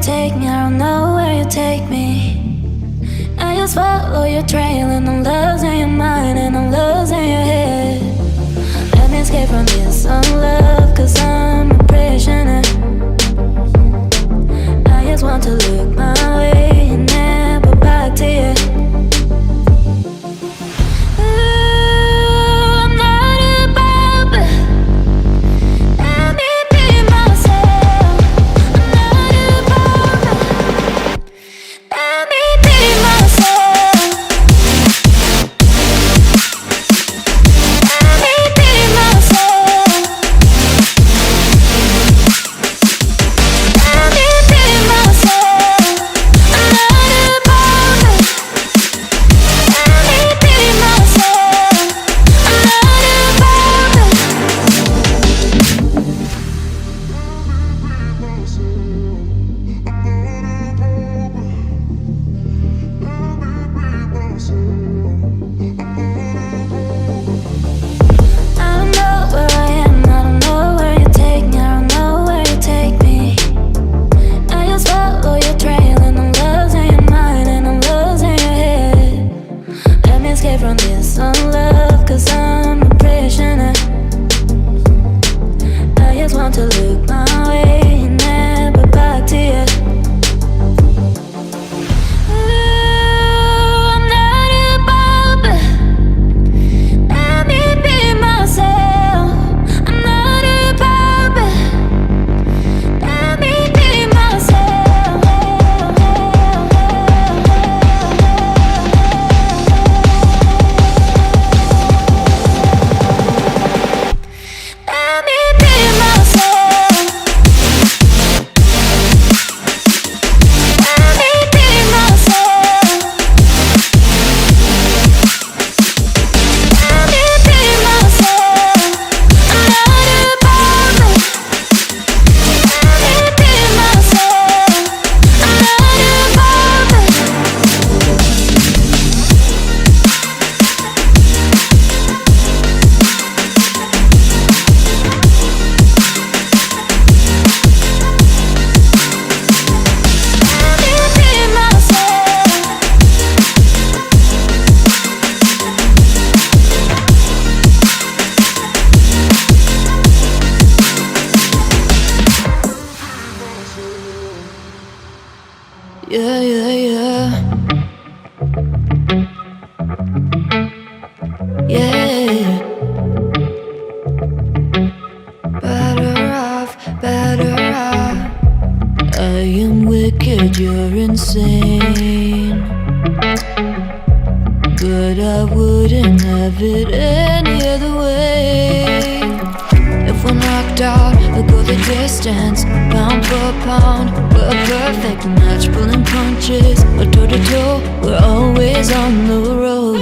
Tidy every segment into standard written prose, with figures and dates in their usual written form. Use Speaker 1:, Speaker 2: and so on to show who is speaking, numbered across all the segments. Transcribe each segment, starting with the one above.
Speaker 1: take me, I don't know where you take me. I just follow your trail and I'm losing your mind and I'm losing your head. Let me escape from this love, cause I'm a prisoner. I just want to look my way and never back to you.
Speaker 2: Yeah, yeah, yeah. Yeah. Better off, better off. I am wicked, you're insane. But I wouldn't have it any other way. If we're knocked out, we'll go the distance. Pound for pound, we're a perfect match. Pulling punches, we're toe to toe. We're always on the road.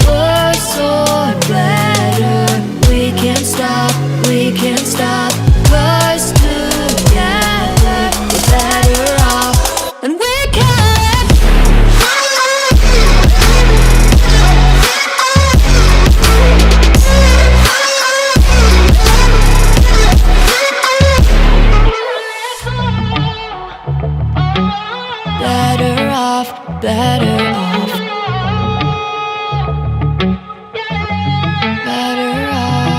Speaker 2: Worse or better, we can't stop, we can't stop. Rise together, we're better off. And we can better off, better off. Better off.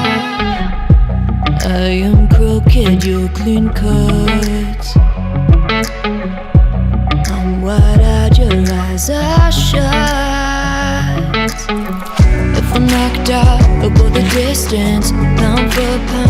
Speaker 2: I am crooked, you're clean cut. I'm wide-eyed, your eyes are shut. If we're knocked out, we'll go the distance. Pound for pound,